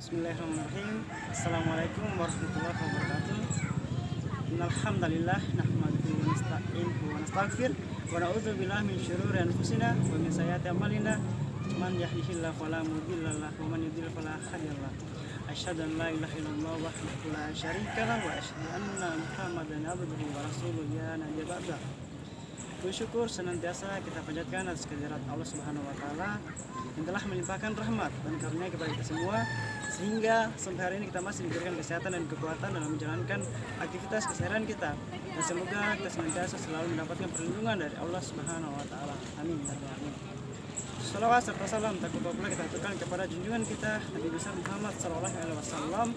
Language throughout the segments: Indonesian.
Bismillahirrahmanirrahim. Assalamualaikum warahmatullahi wabarakatuh. Innal hamdalillah nahmaduhu wa nasta'inuhu wa nastaghfir wa na'udzu billahi min syururi anfusina wa min sayyiati a'malina. Man yahdihillahu fala mudilla lahu wa man yudlil fala hadiya lahu. Asyhadu an la ilaha illallah wahdahu la syarika lahu wa asyhadu anna Muhammadan abduhu wa rasuluhu ya nabiyya ba'da. Bersyukur senantiasa kita panjatkan atas kehadirat Allah Subhanahu wa taala yang telah melimpahkan rahmat dan karunia kepada kita semua, sehingga sampai hari ini kita masih diberikan kesehatan dan kekuatan dalam menjalankan aktivitas keseharian kita. Dan semoga kita senantiasa selalu mendapatkan perlindungan dari Allah Subhanahu wa taala. Amin ya rabbal alamin. Salawat serta salam tak lupa pula kita aturkan kepada junjungan kita Nabi besar Muhammad sallallahu alaihi wasallam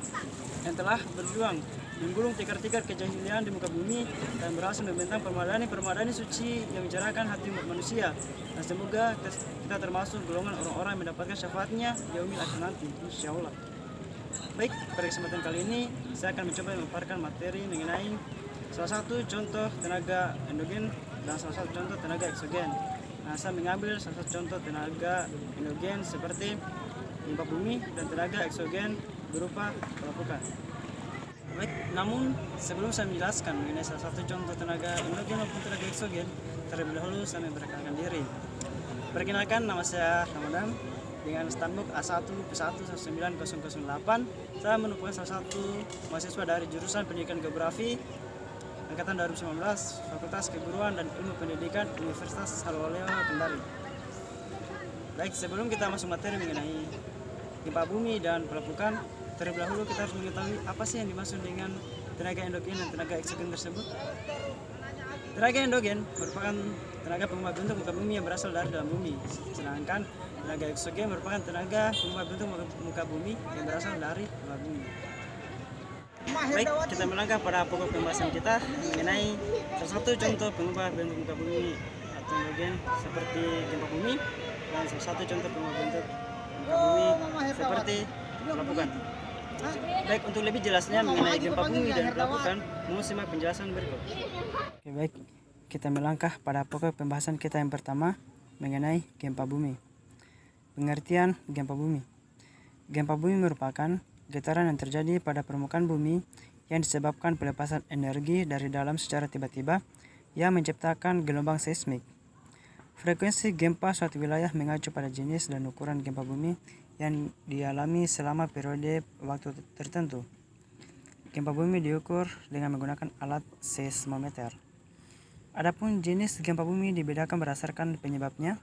yang telah berjuang menggulung tikar-tikar kejahilian di muka bumi dan berhasil membentang permadani suci yang mencerahkan hati umat manusia. Dan semoga kita termasuk golongan orang-orang yang mendapatkan syafaatnya di yaumil akhir nanti, insyaallah. Baik, pada kesempatan kali ini saya akan mencoba memaparkan materi mengenai salah satu contoh tenaga endogen dan salah satu contoh tenaga eksogen. Nah, saya mengambil salah satu contoh tenaga endogen seperti gempa bumi dan tenaga eksogen berupa pelapukan. Baik, namun sebelum saya menjelaskan mengenai salah satu contoh tenaga endogen maupun tenaga eksogen, terlebih dahulu saya memperkenalkan diri. Perkenalkan, nama saya Ramadan dengan standbook A1P11908. Saya merupakan salah satu mahasiswa dari jurusan Pendidikan Geografi angkatan 2019, Fakultas Keguruan dan Ilmu Pendidikan Universitas Halwaléo Kendari. Baik, sebelum kita masuk materi mengenai gempa bumi dan pelapukan, terlebih dahulu kita harus mengetahui apa sih yang dimaksud dengan tenaga endogen dan tenaga eksogen tersebut. Tenaga endogen merupakan tenaga pengubah bentuk muka bumi yang berasal dari dalam bumi, sedangkan tenaga eksogen merupakan tenaga pengubah bentuk muka bumi yang berasal dari luar bumi. Baik, kita melangkah pada pokok pembahasan kita mengenai salah satu contoh pengubah bentuk muka bumi atau endogen seperti gempa bumi dan salah satu contoh pengubah bentuk muka bumi seperti pelapukan. Baik, untuk lebih jelasnya mengenai gempa bumi dan pelapukan, mohon simak penjelasan berikut. Oke, baik, kita melangkah pada pokok pembahasan kita yang pertama mengenai gempa bumi. Pengertian gempa bumi. Gempa bumi merupakan getaran yang terjadi pada permukaan bumi yang disebabkan pelepasan energi dari dalam secara tiba-tiba yang menciptakan gelombang seismik. Frekuensi gempa suatu wilayah mengacu pada jenis dan ukuran gempa bumi yang dialami selama periode waktu tertentu. Gempa bumi diukur dengan menggunakan alat seismometer. Adapun jenis gempa bumi dibedakan berdasarkan penyebabnya,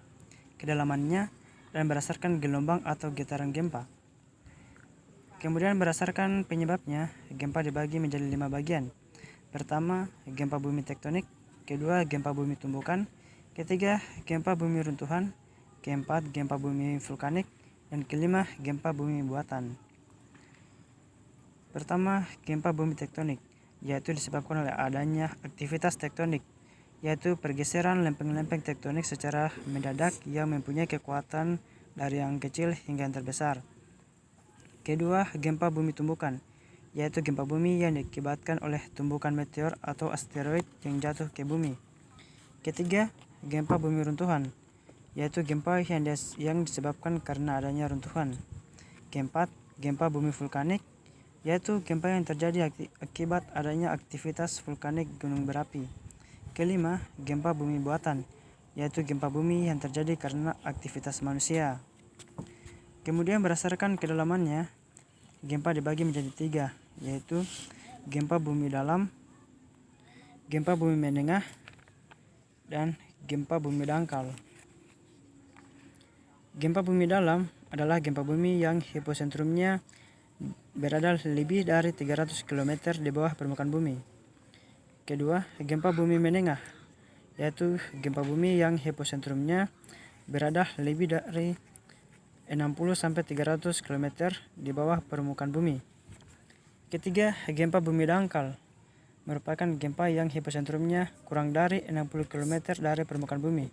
kedalamannya, dan berdasarkan gelombang atau getaran gempa. Kemudian berdasarkan penyebabnya, gempa dibagi menjadi 5 bagian. Pertama, gempa bumi tektonik. Kedua, gempa bumi tumbukan. Ketiga, gempa bumi runtuhan. Keempat, gempa bumi vulkanik. Dan kelima, gempa bumi buatan. Pertama, gempa bumi tektonik, yaitu disebabkan oleh adanya aktivitas tektonik, yaitu pergeseran lempeng-lempeng tektonik secara mendadak yang mempunyai kekuatan dari yang kecil hingga yang terbesar. Kedua, gempa bumi tumbukan, yaitu gempa bumi yang diakibatkan oleh tumbukan meteor atau asteroid yang jatuh ke bumi. Ketiga, gempa bumi runtuhan, yaitu gempa yang disebabkan karena adanya runtuhan. Keempat, gempa bumi vulkanik, yaitu gempa yang terjadi akibat adanya aktivitas vulkanik gunung berapi. Kelima, gempa bumi buatan, yaitu gempa bumi yang terjadi karena aktivitas manusia. Kemudian berdasarkan kedalamannya, gempa dibagi menjadi 3, yaitu gempa bumi dalam, gempa bumi menengah, dan gempa bumi dangkal. Gempa bumi dalam adalah gempa bumi yang hiposentrumnya berada lebih dari 300 km di bawah permukaan bumi. Kedua, gempa bumi menengah, yaitu gempa bumi yang hiposentrumnya berada lebih dari 60-300 km di bawah permukaan bumi. Ketiga, gempa bumi dangkal merupakan gempa yang hiposentrumnya kurang dari 60 km dari permukaan bumi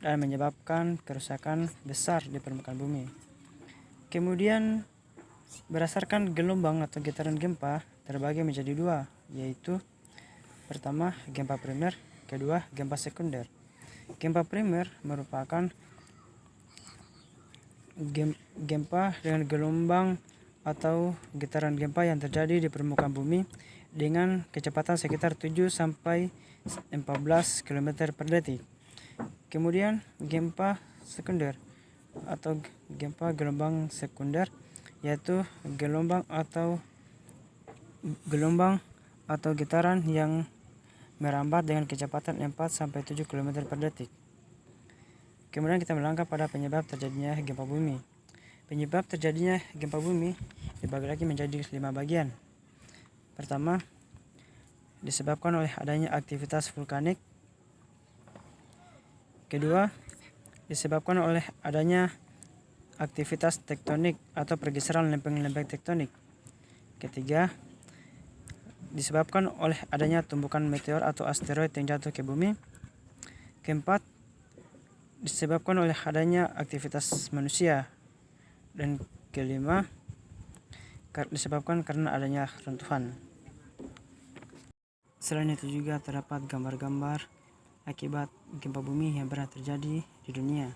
dan menyebabkan kerusakan besar di permukaan bumi. Kemudian berdasarkan gelombang atau getaran gempa terbagi menjadi 2, yaitu pertama, gempa primer, kedua, gempa sekunder. Gempa primer merupakan gempa dengan gelombang atau getaran gempa yang terjadi di permukaan bumi dengan kecepatan sekitar 7 sampai 14 km per detik. Kemudian gempa sekunder atau gempa gelombang sekunder, yaitu gelombang atau getaran yang merambat dengan kecepatan 4 sampai 7 km per detik. Kemudian kita melangkah pada penyebab terjadinya gempa bumi. Penyebab terjadinya gempa bumi dibagi lagi menjadi 5 bagian. Pertama, disebabkan oleh adanya aktivitas vulkanik. Kedua, disebabkan oleh adanya aktivitas tektonik atau pergeseran lempeng-lempeng tektonik. Ketiga, disebabkan oleh adanya tumbukan meteor atau asteroid yang jatuh ke bumi. Keempat, disebabkan oleh adanya aktivitas manusia. Dan kelima, disebabkan karena adanya runtuhan. Selain itu juga terdapat gambar-gambar akibat gempa bumi yang pernah terjadi di dunia.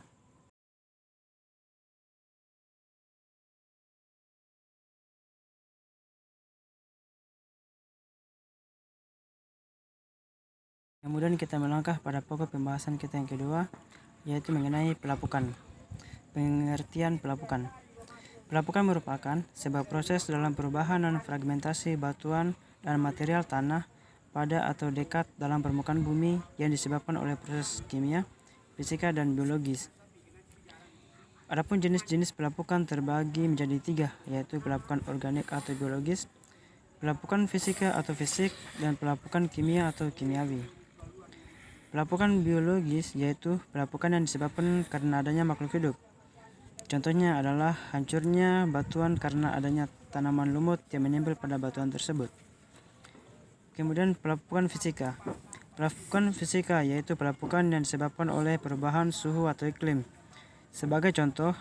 Kemudian kita melangkah pada pokok pembahasan kita yang kedua, yaitu mengenai pelapukan. Pengertian pelapukan. Pelapukan merupakan sebuah proses dalam perubahan dan fragmentasi batuan dan material tanah pada atau dekat dalam permukaan bumi yang disebabkan oleh proses kimia, fisika, dan biologis. Adapun jenis-jenis pelapukan terbagi menjadi 3, yaitu pelapukan organik atau biologis, pelapukan fisika atau fisik, dan pelapukan kimia atau kimiawi. Pelapukan biologis yaitu pelapukan yang disebabkan karena adanya makhluk hidup. Contohnya adalah hancurnya batuan karena adanya tanaman lumut yang menempel pada batuan tersebut. Kemudian pelapukan fisika. Pelapukan fisika yaitu pelapukan yang disebabkan oleh perubahan suhu atau iklim. Sebagai contoh,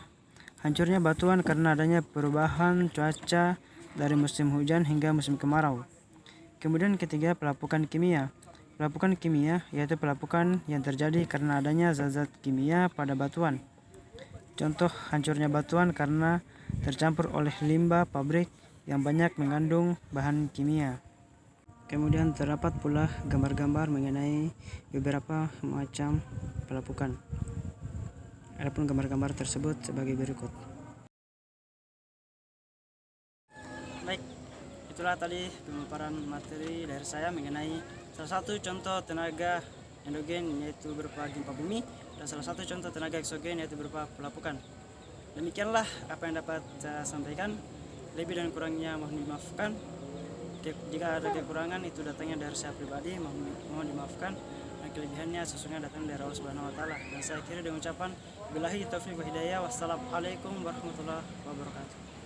hancurnya batuan karena adanya perubahan cuaca dari musim hujan hingga musim kemarau. Kemudian ketiga, pelapukan kimia. Pelapukan kimia yaitu pelapukan yang terjadi karena adanya zat-zat kimia pada batuan. Contoh hancurnya batuan karena tercampur oleh limbah pabrik yang banyak mengandung bahan kimia. Kemudian terdapat pula gambar-gambar mengenai beberapa macam pelapukan. Adapun gambar-gambar tersebut sebagai berikut. Baik, itulah tadi pemaparan materi dari saya mengenai salah satu contoh tenaga endogen yaitu berupa gempa bumi, dan salah satu contoh tenaga eksogen yaitu berupa pelapukan. Demikianlah apa yang dapat saya sampaikan. Lebih dan kurangnya mohon dimaafkan. Jika ada kekurangan itu datangnya dari saya pribadi, mohon dimaafkan. Dan kelebihannya sesungguhnya datang dari Allah Subhanahu wa taala. Dan saya akhiri dengan ucapan billahi taufiq wa hidayah. Wassalamualaikum warahmatullahi wabarakatuh.